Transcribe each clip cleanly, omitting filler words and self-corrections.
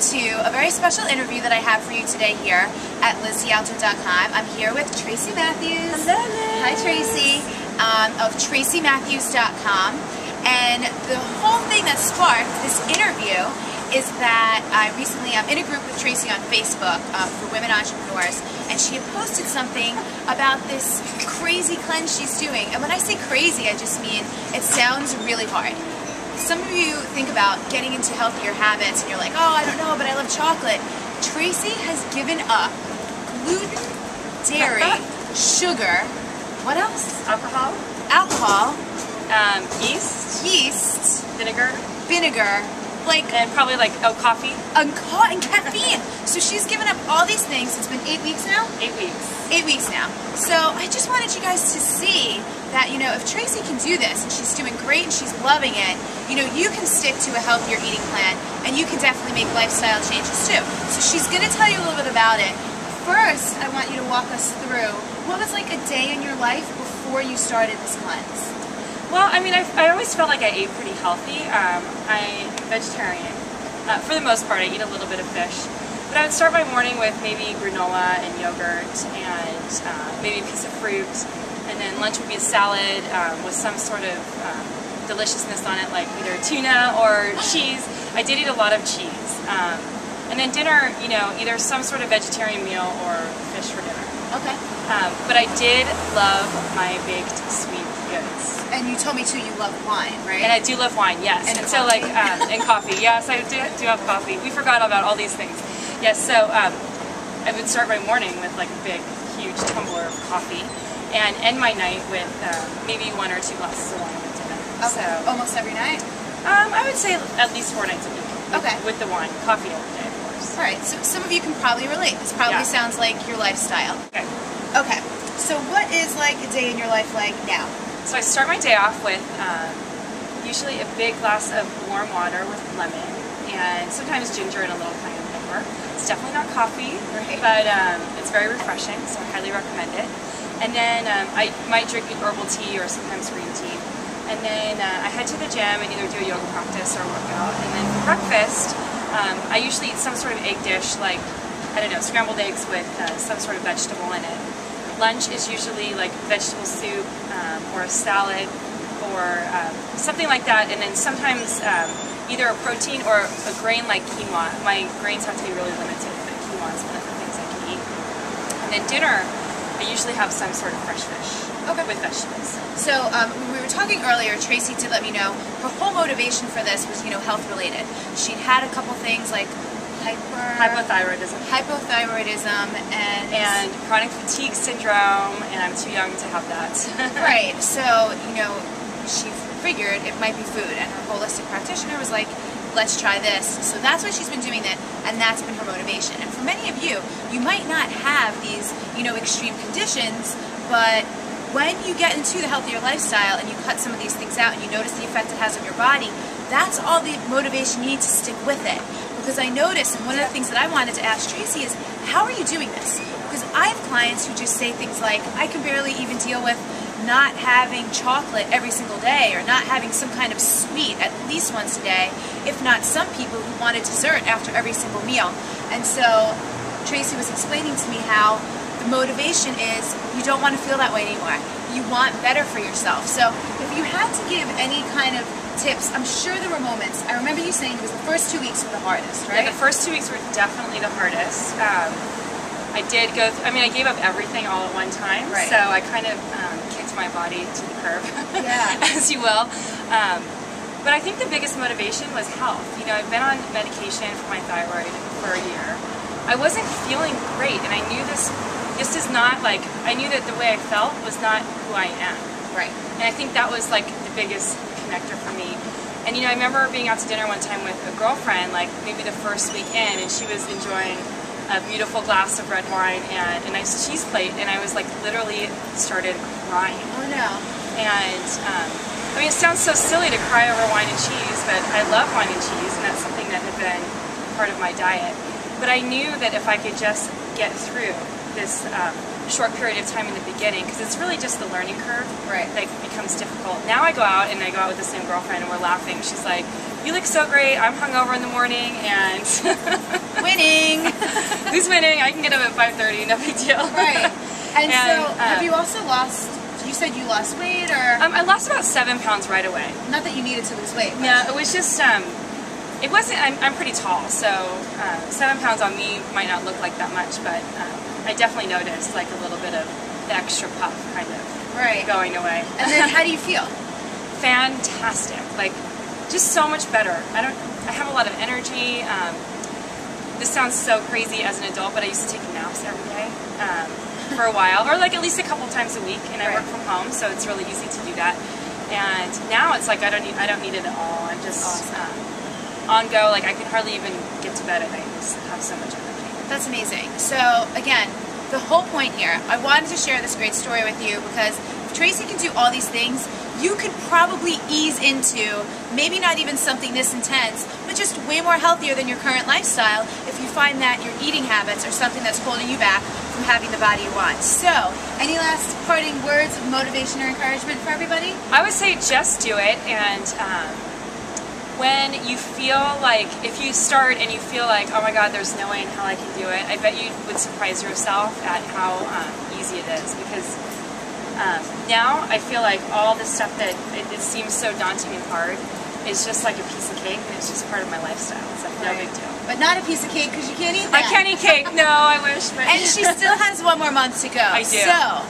to a very special interview that I have for you today here at DiAlto.com. I'm here with Tracy Matthews. Hello. Hi, Tracy. Of TracyMatthews.com. And the whole thing that sparked this interview is that I'm in a group with Tracy on Facebook for women entrepreneurs, and she had posted something about this crazy cleanse she's doing. And when I say crazy, I just mean it sounds really hard. Some of you think about getting into healthier habits and you're like, oh, I don't know, but I love chocolate. Tracy has given up gluten, dairy, sugar, what else? Alcohol. Yeast, vinegar, and probably coffee, and caffeine. So she's given up all these things. It's been 8 weeks now? 8 weeks. 8 weeks now. So I just wanted you guys to see that, you know, if Tracy can do this and she's doing great and she's loving it, you know, you can stick to a healthier eating plan and you can definitely make lifestyle changes too. So she's going to tell you a little bit about it. First, I want you to walk us through what was like a day in your life before you started this cleanse. Well, I mean, I always felt like I ate pretty healthy. I'm vegetarian. For the most part, I eat a little bit of fish. But I would start my morning with maybe granola and yogurt and maybe a piece of fruit. And then lunch would be a salad with some sort of deliciousness on it, like either tuna or cheese. I did eat a lot of cheese. And then dinner, you know, either some sort of vegetarian meal or fish for dinner. Okay. But I did love my baked sweet goods. And you told me too you love wine, right? And I do love wine, yes. And so coffee. And coffee, yes, I do have coffee. We forgot about all these things. Yes, so I would start my morning with like a big, huge tumbler of coffee and end my night with maybe 1 or 2 glasses of wine with dinner. Okay. So, almost every night? I would say at least 4 nights a week. Okay. With the wine, coffee every day, of course. All right, so some of you can probably relate. This probably sounds like your lifestyle. Okay. Okay, so what is like a day in your life like now? So I start my day off with usually a big glass of warm water with lemon and sometimes ginger and a little cayenne pepper. It's definitely not coffee, right, but it's very refreshing, so I highly recommend it. And then I might drink an herbal tea or sometimes green tea. And then I head to the gym and either do a yoga practice or workout. And then for breakfast, I usually eat some sort of egg dish, like, I don't know, scrambled eggs with some sort of vegetable in it. Lunch is usually like vegetable soup or a salad or something like that, and then sometimes either a protein or a grain like quinoa. My grains have to be really limited, but quinoa is one of the things I can eat. And then dinner, I usually have some sort of fresh fish with vegetables. So when we were talking earlier, Tracy did let me know her whole motivation for this was, you know, health related. She'd had a couple things like hypothyroidism and chronic fatigue syndrome, and I'm too young to have that. Right, so, you know, she figured it might be food, and her holistic practitioner was like, let's try this. So that's why she's been doing that, and that's been her motivation. And for many of you, you might not have these, you know, extreme conditions, but when you get into the healthier lifestyle and you cut some of these things out and you notice the effect it has on your body, that's all the motivation you need to stick with it. Because I noticed, and one of the things that I wanted to ask Tracy is, how are you doing this? Because I have clients who just say things like, I can barely even deal with not having chocolate every single day or not having some kind of sweet at least once a day, if not some people who want a dessert after every single meal. And so Tracy was explaining to me how the motivation is you don't want to feel that way anymore. You want better for yourself. So if you had to give any kind of tips, I'm sure there were moments. I remember you saying it was the first 2 weeks were the hardest, right? Yeah, the first 2 weeks were definitely the hardest. I did go through, I mean, I gave up everything all at one time, right, so I kind of kicked my body to the curb, as you will. But I think the biggest motivation was health. You know, I've been on medication for my thyroid for a year. I wasn't feeling great, and I knew this is not like, I knew that the way I felt was not who I am. Right. And I think that was like the biggest connector for me. And you know, I remember being out to dinner one time with a girlfriend, like maybe the first week in, and she was enjoying a beautiful glass of red wine and a nice cheese plate, and I was like literally started crying. Oh no. And I mean, it sounds so silly to cry over wine and cheese, but I love wine and cheese, and that's something that had been part of my diet. But I knew that if I could just get through this short period of time in the beginning, because it's really just the learning curve that becomes difficult. Now I go out with the same girlfriend and we're laughing. She's like, you look so great. I'm hungover in the morning, and Winning. who's winning? I can get up at 5:30, no big deal. Right. And so, have you also lost? You said you lost weight, or I lost about 7 pounds right away. not that you needed to lose weight. No, it was just it wasn't. I'm pretty tall, so 7 pounds on me might not look like that much, but I definitely noticed like a little bit of the extra puff kind of going away. And then, how do you feel? Fantastic, like just so much better. I have a lot of energy. This sounds so crazy as an adult, but I used to take naps every day for a while, or like at least a couple times a week. And I work from home, so it's really easy to do that. And now it's like I don't need it at all. I'm just on go. Like I can hardly even get to bed at night. I just have so much energy. That's amazing. So again, the whole point here, I wanted to share this great story with you because if Tracy can do all these things, you could probably ease into maybe not even something this intense, but just way more healthier than your current lifestyle if you find that your eating habits are something that's holding you back from having the body you want. So, any last parting words of motivation or encouragement for everybody? I would say just do it, and when you feel like, if you start and you feel like, oh my god, there's no way in hell I can do it, I bet you would surprise yourself at how easy it is, because now I feel like all the stuff that it seems so daunting and hard is just like a piece of cake, and it's just part of my lifestyle. It's like no big deal. But not a piece of cake because you can't eat that. I can't eat cake. No, I wish. But and she still has 1 more month to go. I do. So,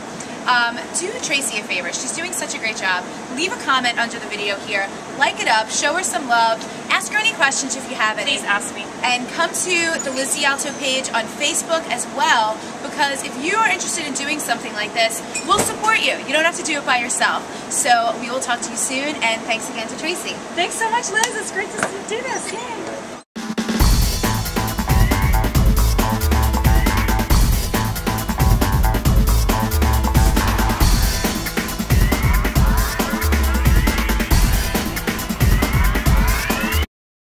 do Tracy a favor. She's doing such a great job. Leave a comment under the video here. Like it up. Show her some love. Ask her any questions if you have any. Please ask me. And come to the Liz DiAlto page on Facebook as well, because if you are interested in doing something like this, we'll support you. You don't have to do it by yourself. So we will talk to you soon, and thanks again to Tracy. Thanks so much, Liz. It's great to do this. Yay.